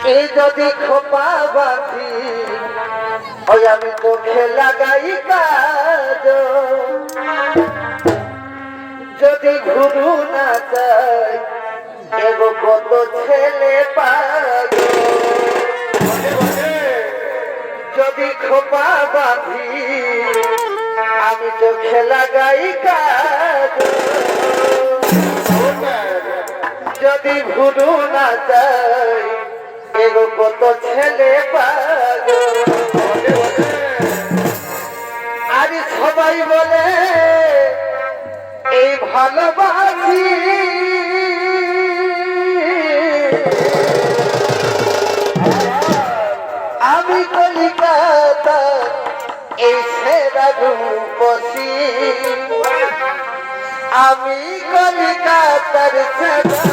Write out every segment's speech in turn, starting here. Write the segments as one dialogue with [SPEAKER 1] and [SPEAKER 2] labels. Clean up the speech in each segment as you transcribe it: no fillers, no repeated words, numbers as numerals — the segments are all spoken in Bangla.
[SPEAKER 1] এই যদি খোপা বাঁধি ওই আমি চোখে লাগাই কাজ যদি ঘুরু না যাই এগো কত ছেলে পাগল যদি খোপা বাঁধি আমি চোখে লাগাই কাজ যদি ঘুরু না যাই এগো কত ছেলে পাগল আর সবাই বলে এই ভালোবাসি আমি কলিকাতা এই সেরা রূপসী আমি কলিকাতার সেরা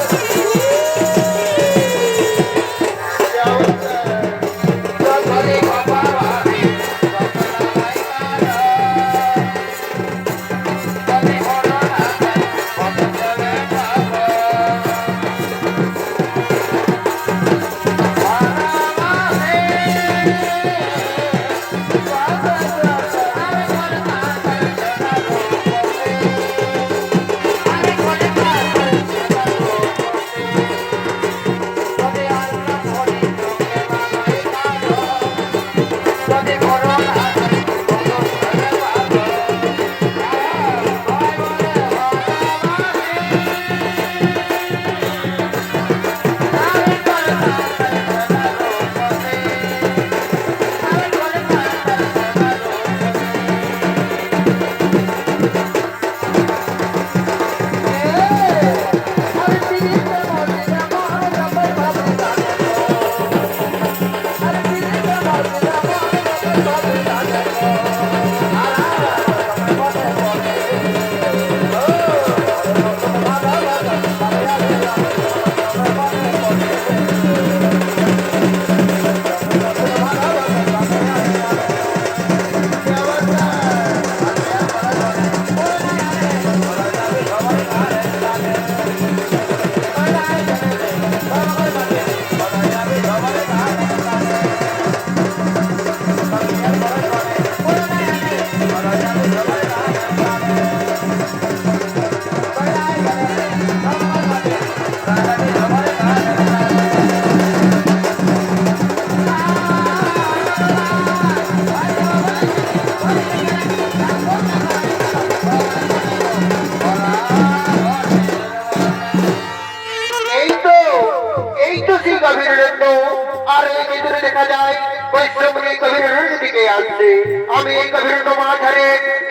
[SPEAKER 1] দেখা যায় বৈষ্ণবী কবির দিকে আসছে আমি এই কবির মাঝারে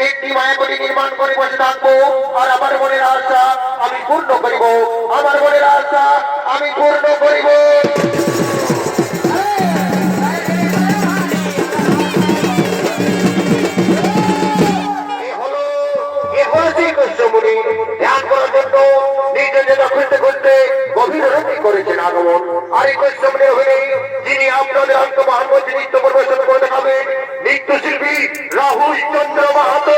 [SPEAKER 1] একটি মায়াবলী নির্মাণ করে বসে থাকবো আর আমার মনের আশা আমি পূর্ণ করিব আমার মনের আশা আমি পূর্ণ করিব ধ্যান করার জন্য নিজেদের খুঁজতে খুঁজতে গভীর রূপী করেছেন আগমন আর এই কৈশমনে হলে যিনি আপনাদের আত্মমহান মধ্যে নৃত্য পরিবেশন করে দেখাবেন নৃত্যশিল্পী রাহুল চন্দ্র মাহাতো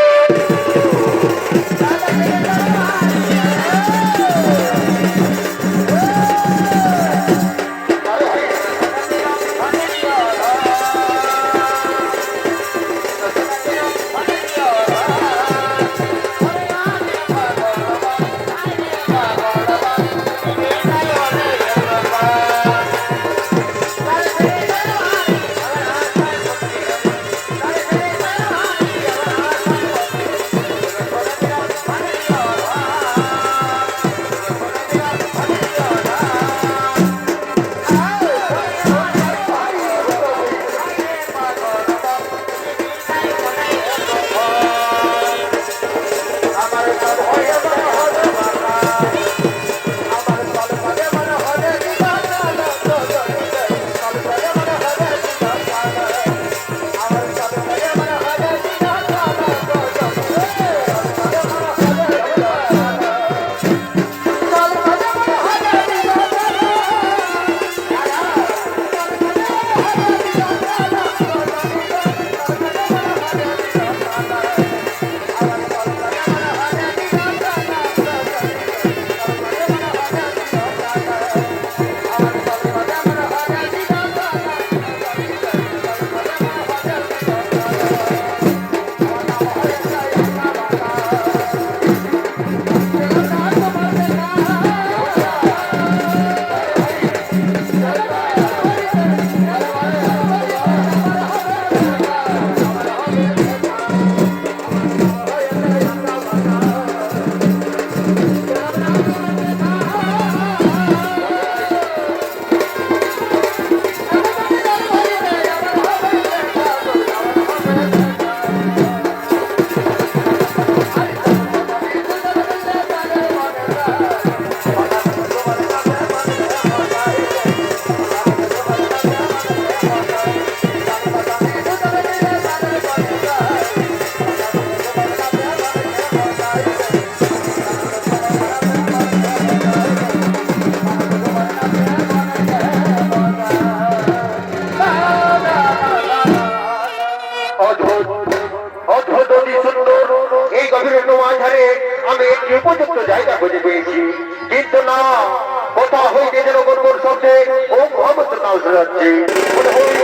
[SPEAKER 1] শোনা যাচ্ছে, মনে হয়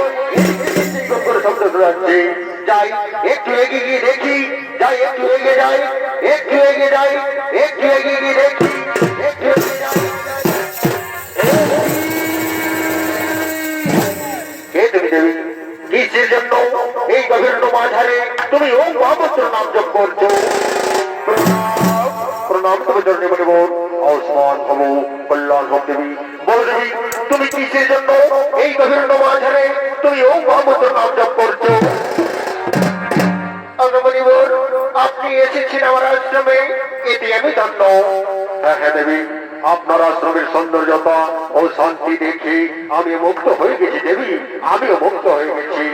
[SPEAKER 1] গঙ্গার শব্দ শোনা যাচ্ছে। যাই একটু এগিয়ে গিয়ে দেখি, যাই একটু এগিয়ে যাই, একটু এগিয়ে যাই, একটু এগিয়ে গিয়ে দেখি, একটু এগিয়ে যাই। কে তুমি দেবী? কিসের জন্য এই গভীর মাঝারে তুমি ওম মহামন্ত্র নাম জপ করছো? প্রণাম তুমি জন্য বলব আউসমান হব কল্যাণ হোক দেবী। বল দেবী তুমি কিসের জন্য এই গভীর মাঝারে তুমি ওম মহামন্ত্র নাম জপ করছো? আপনি এসেছেন আমার আশ্রমে, এতে আমি ধন্য। হ্যাঁ দেবী, আপনার আশ্রমের সৌন্দর্যতা ও শান্তি দেখে আমি মুক্ত হয়ে গেছি দেবী, আমিও মুক্ত হয়ে গেছি।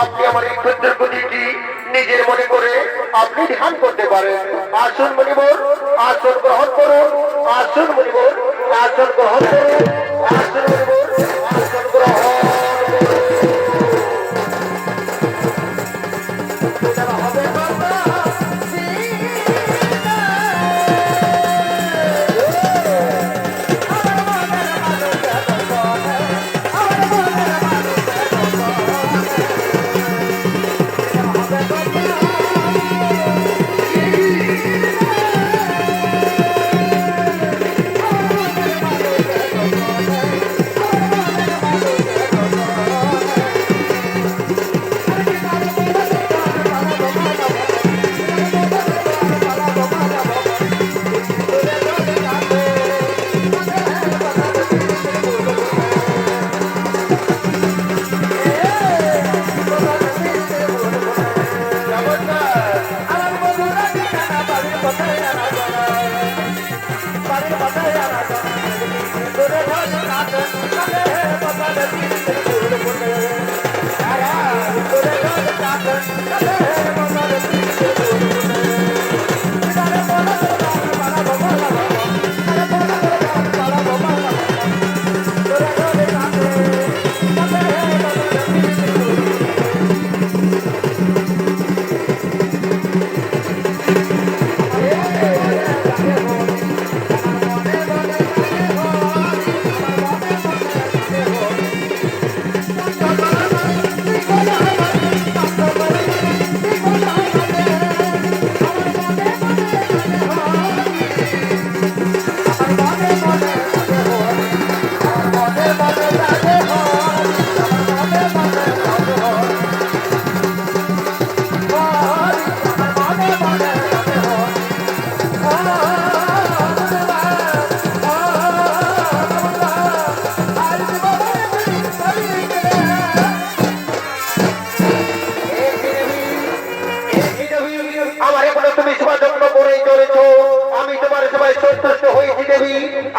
[SPEAKER 1] আপনি আমার এই ক্ষুদ্র গতিটি নিজের মনে করে আপনি ধ্যান করতে পারেন। আসুন মণিবর, আসন গ্রহণ করুন। আসুন মণিবর, আসন গ্রহণ করুন। আসুন মণিবর, আসন গ্রহণ করুন।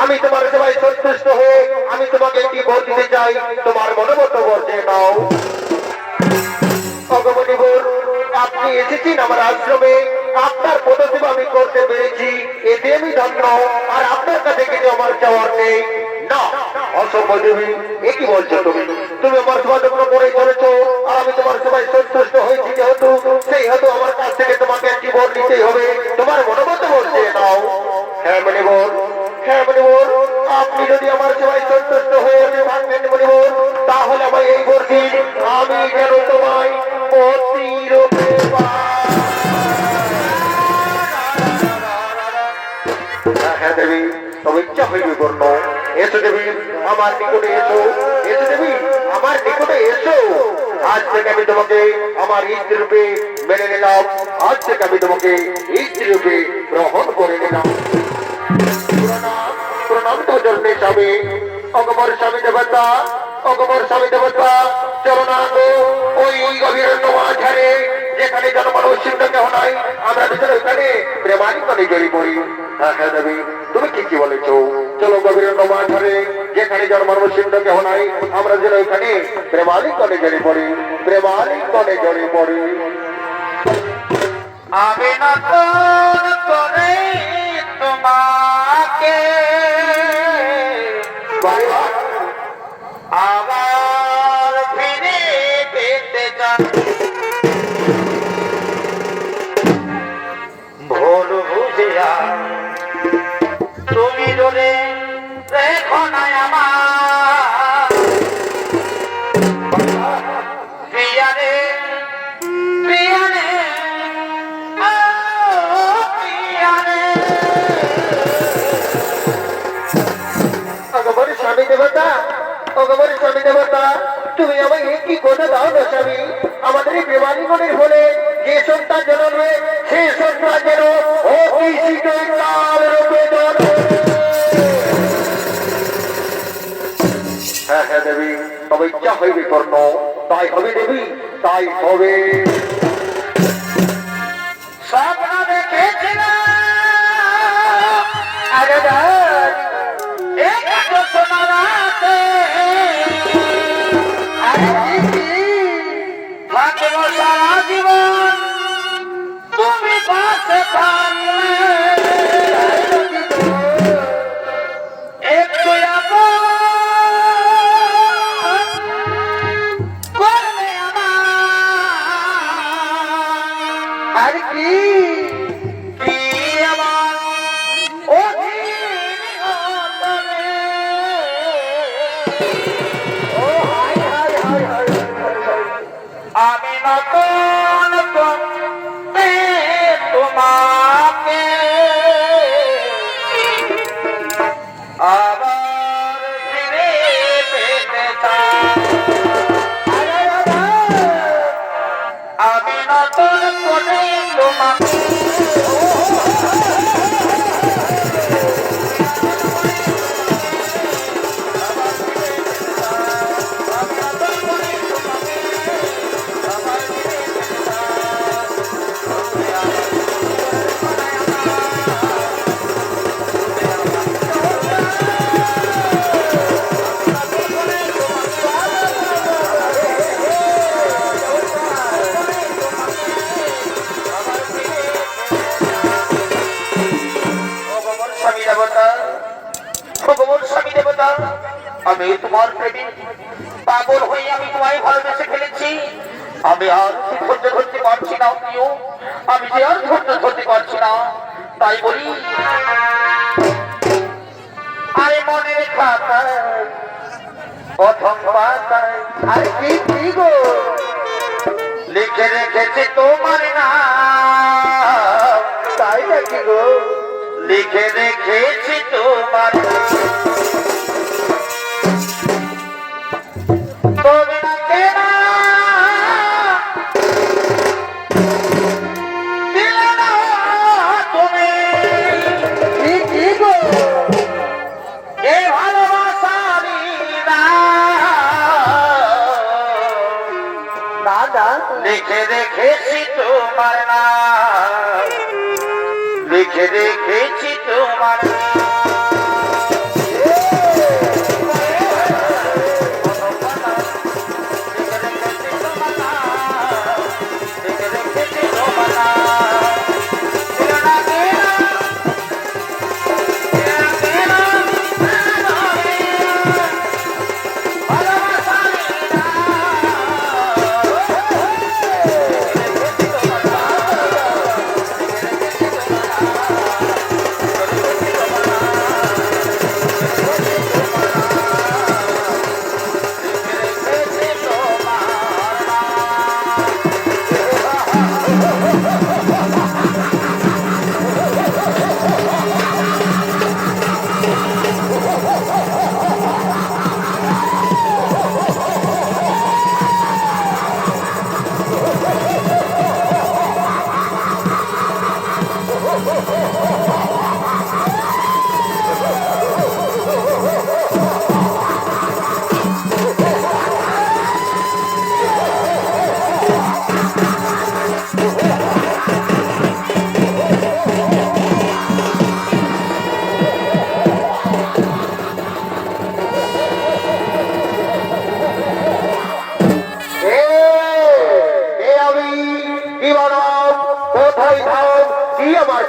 [SPEAKER 1] আমি তোমার সেবায় সন্তুষ্ট হয়ে আমি তোমাকে একটি বর দিতে চাই, তোমার মনোমতো বর যে নাও। আপনি এসেছেন আমার আশ্রমে, আপনার পদসেবা আমি করতে পেরেছি, এতে আমি ধন্য। আর আপনার কাছে কিছু আমার চাওয়ার নেই। না অসম্ভব দেবী, এ কি বলছো তুমি? তুমি আমার সেবা যত্ন করে চলেছো, আর আমি তোমার সেবায় সন্তুষ্ট হয়েছি যেহেতু, সেই হেতু আমার কাছ থেকে তোমাকে একটি বর নিতেই হবে, তোমার মনোমতো বর যে নাও। হ্যাঁ মণিবর, হ্যাঁ মণিবর, আপনি যদি আমার সেবায় সন্তুষ্ট হয়ে থাকবেন মণিবর, তাহলে আমার এই বর দিন আমি যেন তোমায় প্রতিরূপে হ্যাঁ দেবী, তবে ইচ্ছা হইবে পূর্ণ। এসো দেবী আমার নিকটে এসো, এসো দেবী আমার নিকটে এসো। আজ থেকে আমি তোমাকে আমার স্ত্রী রূপে মেনে নিলাম, আজ থেকে আমি তোমাকে স্ত্রী রূপে গ্রহণ করে নিলাম। প্রণাম তো জন্মে স্বামী, অগমর স্বামী দেবতা, অগমর স্বামী দেবতা, চলো না গো ওই গভীর মাঝারে যেখানে জনমানব সিদ্ধ কেহ নাই, আমরা ভিতরে ওইখানে প্রেমালিঙ্গনে জড়িয়ে পড়ি। হ্যাঁ হ্যাঁ দেবী, তুমি কি বলেছো? চলো গভীর মাঝারে যেখানে জনমানব সিদ্ধ কেহ নাই, আমরা যেন ওইখানে প্রেমালিঙ্গনে জড়িয়ে পড়ি, প্রেমালিঙ্গনে জড়িয়ে পড়ি।
[SPEAKER 2] আমি নতুন করে তোমাকে আবার ফিরে পেতে চাই, ভুল বুঝিয়া তুমি দূরে রেখো না
[SPEAKER 1] ভগবান স্বামী দেবতা, ভগবান স্বামী দেবতা, তুমি আমাকে কি কথা দাও না স্বামী। আমাদের এই বেমানিগণের ফলে যে সন্তান জন্মে সেই সন্তান যেন অতি শীঘ্রই কাল রূপে জন্মে। হ্যাঁ হ্যাঁ দেবী, তবে ইচ্ছা হইবে কর্ণ, তাই হবে দেবী, তাই হবে।
[SPEAKER 2] স্বপ্ন দেখেছিলাম থাকবো সারা জীবন তুমি পাশে থাকলে একটু আপন করবে আমার আর কি কি আমার অধীন অন্তরে আমি নতুন করতে তোমাকে আবার ফিরে পেতে চাই আমি নতুন করে তোমাকে ভগবান স্বামী দেবতা, আমি তোমার প্রেমী পাগল হয়ে আমি তোমায় ভালোবেসে ফেলেছি। আমি আর ধৈর্য ধরতে পারছি না প্রিয়, আমি যে আর ধৈর্য ধরতে পারছি না। তাই বলি আরে মনের খাতায় প্রথম পাতায় আরে কি গো লিখে রেখেছি তোমার নাম। তাই নাকি গো? লিখে রেখেছি তোমার তবে না কেনা দিলে না তুমি কি গো এই ভালোবাসারি না লিখে রেখেছি তোমার নাম লিখে রেখেছি তোমার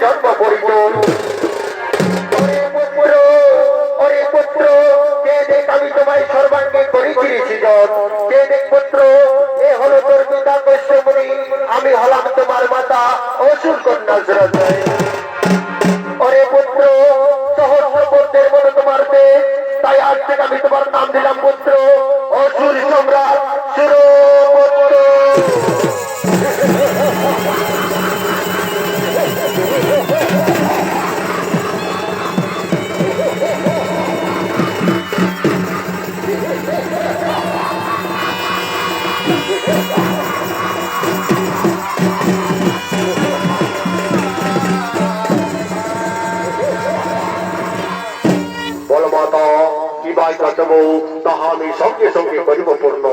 [SPEAKER 1] জন্ম পরিত ওরে পুত্র কে দেখ আমি তোমায় সর্বাঙ্গে করেছি সৃজন কে দেখ পুত্র এ হলো তোর পিতা কশ্যপমুনি আমি হলাম তোমার মাতা অসুর কন্যা শ্রদ্ধেয় ওরে পুত্র সহস্র পুত্রের মতো তোমার দেশ তাই আজ থেকে আমি তোমার নাম দিলাম পুত্র অসুর সম্রাট সুরপুত্র কিবাই কাটাবো তাহা আমি সঙ্গে সঙ্গে করিব পূর্ণ।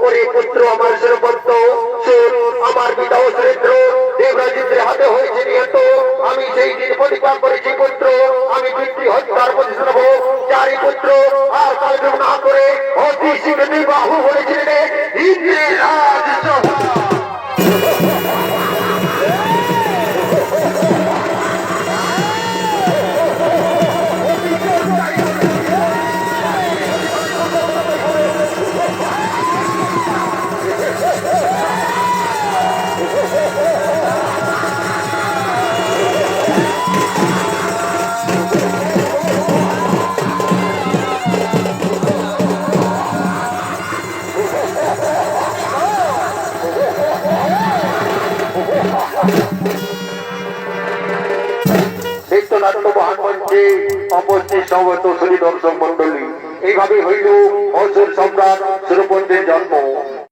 [SPEAKER 1] ওরে পুত্র আমার সুরপত্র আমার পিতা ও চরিত্র দেবরাজিতের হাতে হয়েছে নিহত। আমি সেই দিন প্রতিজ্ঞা করেছি পুত্র আমি পিতৃ হত্যার প্রতিশোধ নেব। চারি পুত্র আর কালক্রম না করে অতি শীঘ্র বিবাহ বলেছিলেন ইন্দ্রের রাজসভা। নিত্যনাট্য মহান মঞ্চে অপস্থিত সমবেত শ্রী দর্শক মন্ডলী, এইভাবে হইল অসুর সম্রাট সুরপন্থের জন্ম।